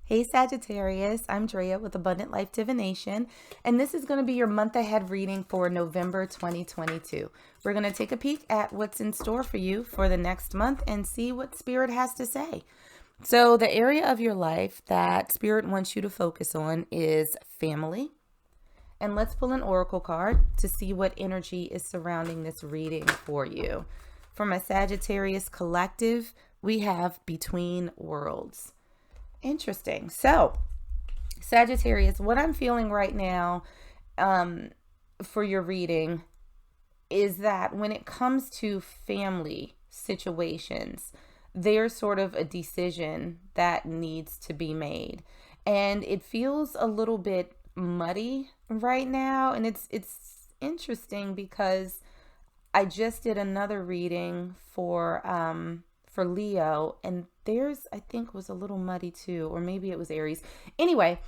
Hey Sagittarius, I'm Drea with Abundant Life Divination, and this is going to be your month ahead reading for November 2022. We're going to take a peek at what's in store for you for the next month and see what Spirit has to say. So, the area of your life that Spirit wants you to focus on is family. And let's pull an oracle card to see what energy is surrounding this reading for you. For my Sagittarius collective, we have Between Worlds. Interesting. So, Sagittarius, what I'm feeling right now for your reading is that when it comes to family situations, there's sort of a decision that needs to be made. And it feels a little bit muddy right now. And it's interesting because I just did another reading for Leo, and theirs I think was a little muddy too, or maybe it was Aries. Anyway,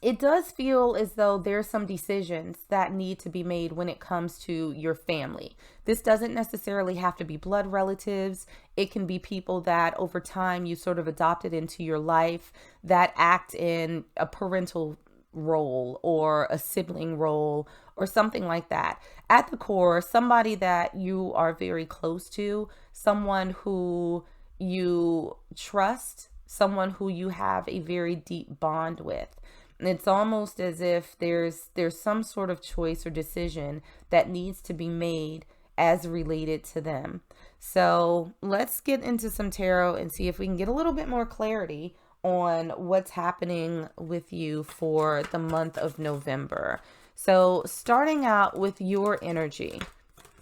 it does feel as though there's some decisions that need to be made when it comes to your family. This doesn't necessarily have to be blood relatives. It can be people that over time you sort of adopted into your life that act in a parental role or a sibling role or something like that. At the core, somebody that you are very close to, someone who you trust, someone who you have a very deep bond with. And it's almost as if there's some sort of choice or decision that needs to be made as related to them. So let's get into some tarot and see if we can get a little bit more clarity on what's happening with you for the month of November. So starting out with your energy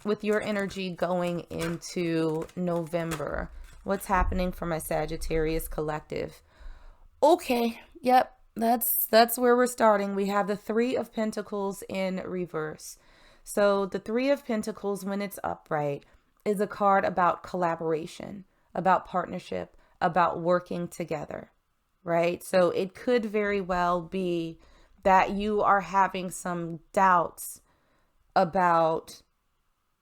going into November, what's happening for my Sagittarius collective? Okay, yep, that's where we're starting. We have the Three of Pentacles in reverse. So the Three of Pentacles, when it's upright, is a card about collaboration, about partnership, about working together, right? So it could very well be that you are having some doubts about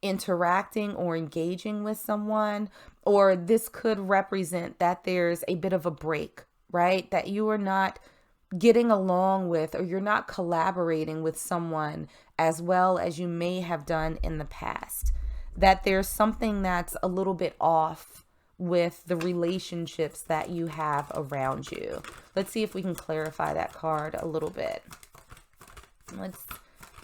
interacting or engaging with someone, or this could represent that there's a bit of a break, right? That you are not getting along with, or you're not collaborating with someone as well as you may have done in the past. That there's something that's a little bit off with the relationships that you have around you. Let's see if we can clarify that card a little bit. Let's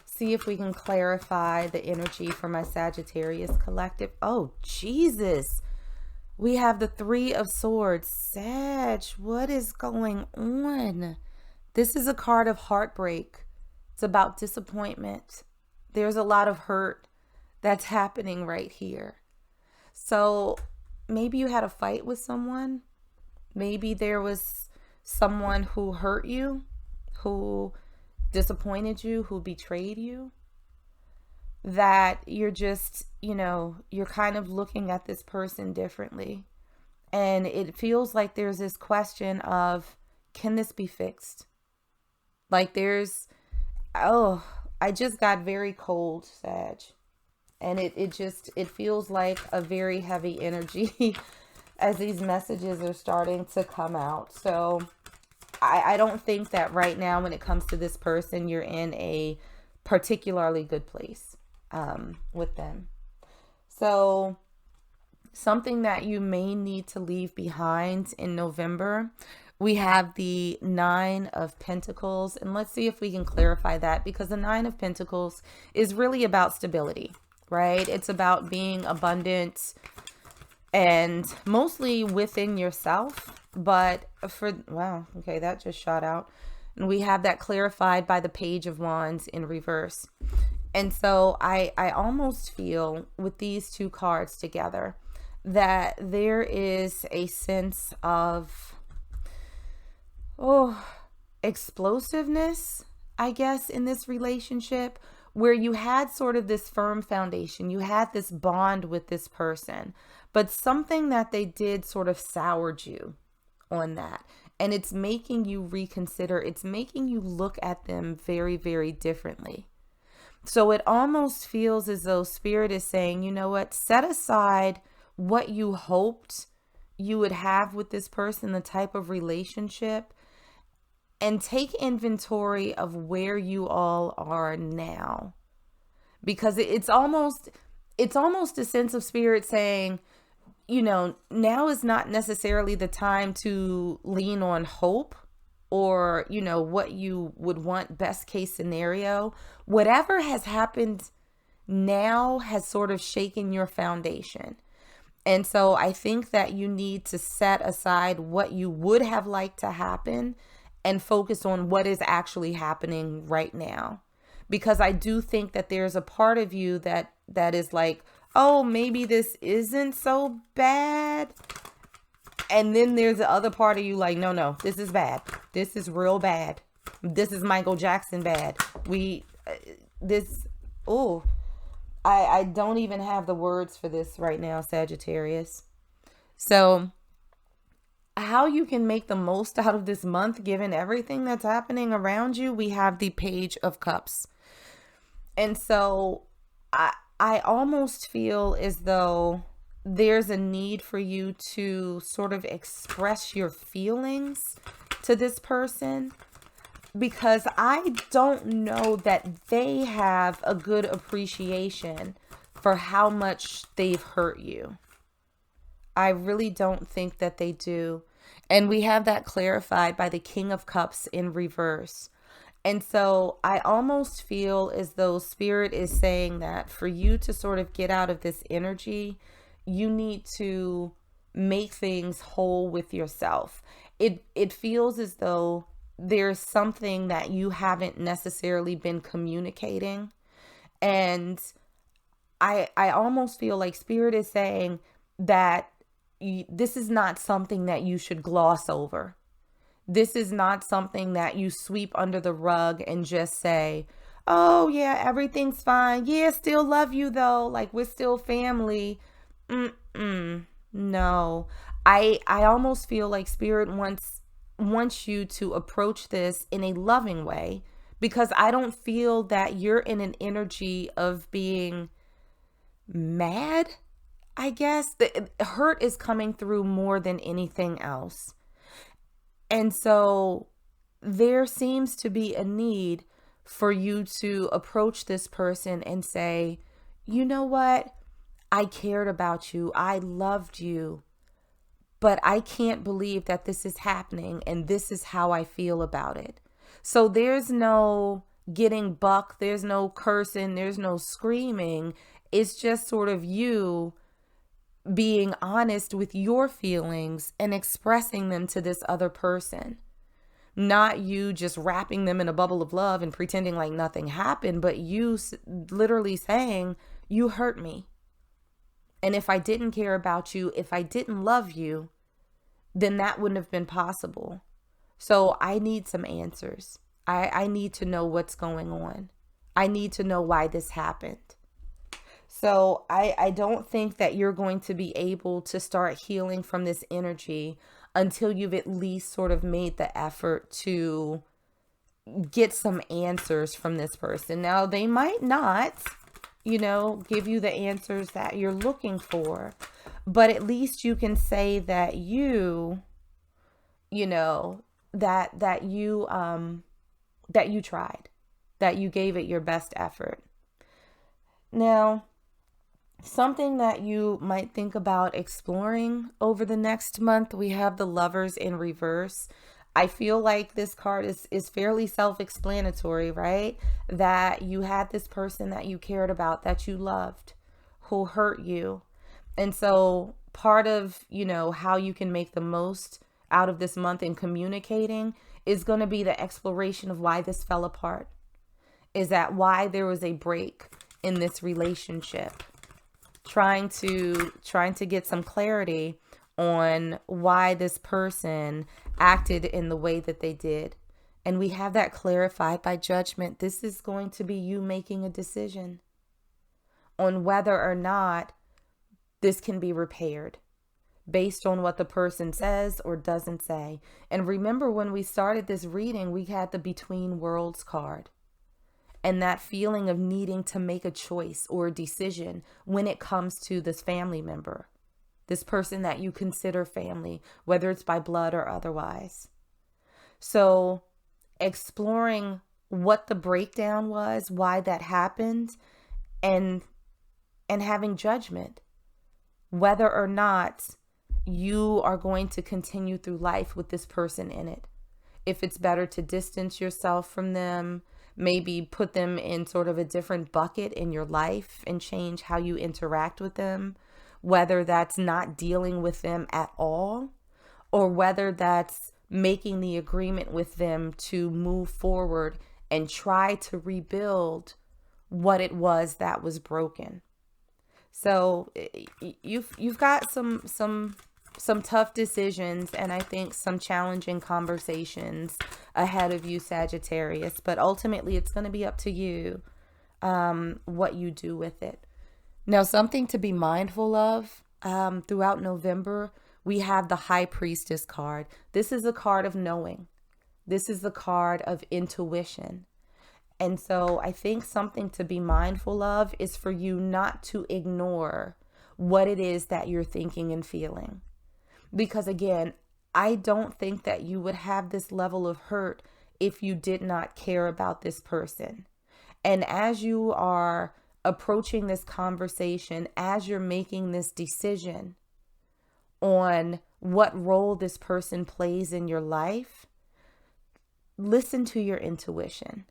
see if we can clarify the energy for my Sagittarius collective. Oh, Jesus. We have the Three of Swords. Sag, what is going on? This is a card of heartbreak. It's about disappointment. There's a lot of hurt that's happening right here. So maybe you had a fight with someone. Maybe there was someone who hurt you, who disappointed you, who betrayed you. That you're just, you're kind of looking at this person differently. And it feels like there's this question of, can this be fixed? Like I just got very cold, Sag. And it feels like a very heavy energy as these messages are starting to come out. So I don't think that right now when it comes to this person, you're in a particularly good place with them. So something that you may need to leave behind in November, we have the Nine of Pentacles. And let's see if we can clarify that, because the Nine of Pentacles is really about stability, right? It's about being abundant and mostly within yourself. But wow, okay, that just shot out. And we have that clarified by the Page of Wands in reverse. And so I almost feel with these two cards together that there is a sense of, explosiveness, I guess, in this relationship, where you had sort of this firm foundation. You had this bond with this person, but something that they did sort of soured you on that. And it's making you reconsider. It's making you look at them very, very differently. So it almost feels as though Spirit is saying, you know what, set aside what you hoped you would have with this person, the type of relationship, and take inventory of where you all are now. Because it's almost a sense of spirit saying, now is not necessarily the time to lean on hope or, what you would want best case scenario. Whatever has happened now has sort of shaken your foundation. And so I think that you need to set aside what you would have liked to happen and focus on what is actually happening right now. Because I do think that there's a part of you that is like, oh, maybe this isn't so bad. And then there's the other part of you like, no, this is bad. This is real bad. This is Michael Jackson bad. I don't even have the words for this right now, Sagittarius. So how you can make the most out of this month, given everything that's happening around you, we have the Page of Cups. And so I almost feel as though there's a need for you to sort of express your feelings to this person, because I don't know that they have a good appreciation for how much they've hurt you. I really don't think that they do. And we have that clarified by the King of Cups in reverse. And so I almost feel as though Spirit is saying that for you to sort of get out of this energy, you need to make things whole with yourself. It feels as though there's something that you haven't necessarily been communicating. And I almost feel like Spirit is saying that this is not something that you should gloss over. This is not something that you sweep under the rug and just say, oh yeah, everything's fine. Yeah, still love you though. Like, we're still family. No, I almost feel like Spirit wants you to approach this in a loving way, because I don't feel that you're in an energy of being mad. I guess the hurt is coming through more than anything else. And so there seems to be a need for you to approach this person and say, you know what? I cared about you. I loved you. But I can't believe that this is happening, and this is how I feel about it. So there's no getting buck. There's no cursing. There's no screaming. It's just sort of you being honest with your feelings and expressing them to this other person. Not you just wrapping them in a bubble of love and pretending like nothing happened, but you literally saying, you hurt me. And if I didn't care about you, if I didn't love you, then that wouldn't have been possible. So I need some answers. I need to know what's going on. I need to know why this happened. So I don't think that you're going to be able to start healing from this energy until you've at least sort of made the effort to get some answers from this person. Now, they might not, give you the answers that you're looking for, but at least you can say that that you tried, that you gave it your best effort. Now, something that you might think about exploring over the next month, we have the Lovers in reverse. I feel like this card is fairly self-explanatory, right? That you had this person that you cared about, that you loved, who hurt you. And so part of, how you can make the most out of this month in communicating is going to be the exploration of why this fell apart. Is that why there was a break in this relationship? Trying to get some clarity on why this person acted in the way that they did. And we have that clarified by Judgment. This is going to be you making a decision on whether or not this can be repaired based on what the person says or doesn't say. And remember, when we started this reading, we had the Between Worlds card. And that feeling of needing to make a choice or a decision when it comes to this family member. this person that you consider family, whether it's by blood or otherwise. So exploring what the breakdown was, why that happened, and having judgment, whether or not you are going to continue through life with this person in it. If it's better to distance yourself from them, maybe put them in sort of a different bucket in your life and change how you interact with them, whether that's not dealing with them at all, or whether that's making the agreement with them to move forward and try to rebuild what it was that was broken. So you've got some tough decisions, and I think some challenging conversations ahead of you, Sagittarius, but ultimately it's going to be up to you what you do with it. Now, something to be mindful of throughout November, we have the High Priestess card. This is a card of knowing. This is the card of intuition. And so I think something to be mindful of is for you not to ignore what it is that you're thinking and feeling. Because again, I don't think that you would have this level of hurt if you did not care about this person. And as you are approaching this conversation, as you're making this decision on what role this person plays in your life, listen to your intuition.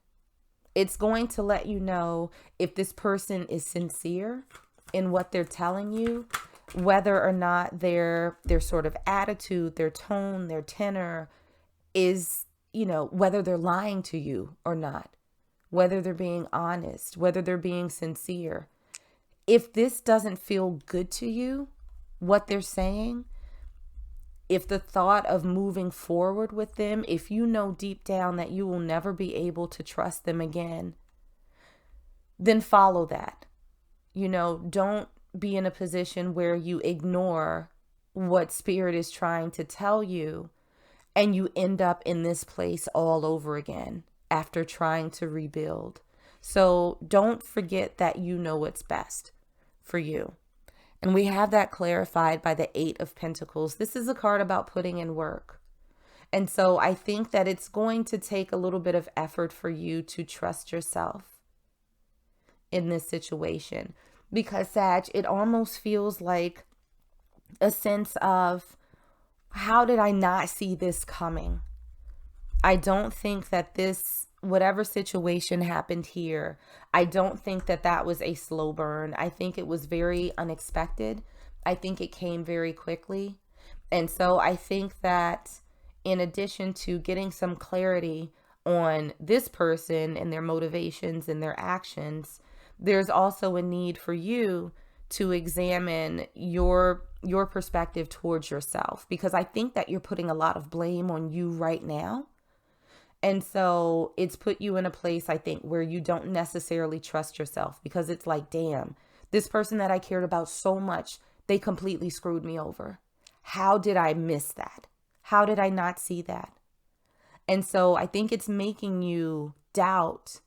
It's going to let you know if this person is sincere in what they're telling you, whether or not their sort of attitude, their tone, their tenor is, whether they're lying to you or not, whether they're being honest, whether they're being sincere. If this doesn't feel good to you, what they're saying, if the thought of moving forward with them, if you know deep down that you will never be able to trust them again, then follow that. Don't be in a position where you ignore what Spirit is trying to tell you and you end up in this place all over again after trying to rebuild. So don't forget that you know what's best for you. And we have that clarified by the 8 of Pentacles. This is a card about putting in work. And so I think that it's going to take a little bit of effort for you to trust yourself in this situation. Because, Sag, it almost feels like a sense of, how did I not see this coming? I don't think that whatever situation happened here, I don't think that that was a slow burn. I think it was very unexpected. I think it came very quickly. And so I think that in addition to getting some clarity on this person and their motivations and their actions, there's also a need for you to examine your perspective towards yourself, because I think that you're putting a lot of blame on you right now. And so it's put you in a place, I think, where you don't necessarily trust yourself, because it's like, damn, this person that I cared about so much, they completely screwed me over. How did I miss that? How did I not see that? And so I think it's making you doubt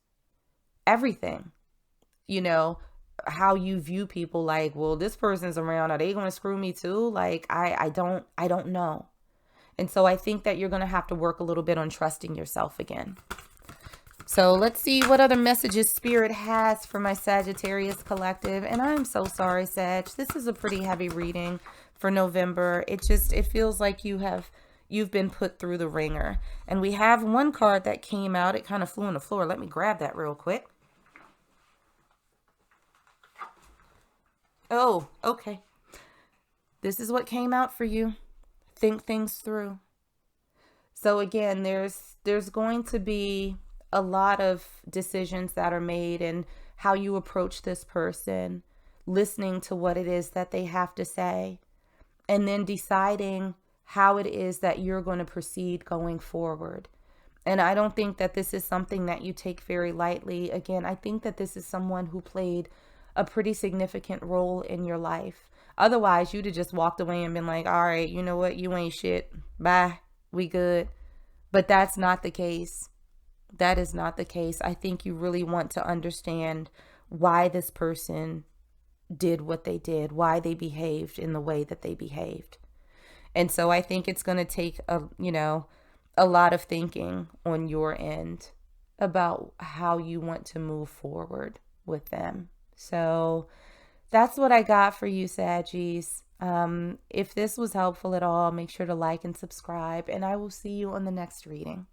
everything, how you view people. Like, well, this person's around. Are they going to screw me too? Like, I don't know. And so I think that you're going to have to work a little bit on trusting yourself again. So let's see what other messages Spirit has for my Sagittarius collective. And I'm so sorry, Sag. This is a pretty heavy reading for November. It feels like you've been put through the ringer. And we have one card that came out. It kind of flew on the floor. Let me grab that real quick. Oh, okay. This is what came out for you. Think things through. So again, there's going to be a lot of decisions that are made and how you approach this person, listening to what it is that they have to say, and then deciding how it is that you're going to proceed going forward. And I don't think that this is something that you take very lightly. Again, I think that this is someone who played a pretty significant role in your life. Otherwise, you'd have just walked away and been like, all right, you know what? You ain't shit. Bye. We good. But that's not the case. That is not the case. I think you really want to understand why this person did what they did, why they behaved in the way that they behaved. And so I think it's going to take a lot of thinking on your end about how you want to move forward with them. So that's what I got for you, Saggies. If this was helpful at all, make sure to like and subscribe, and I will see you on the next reading.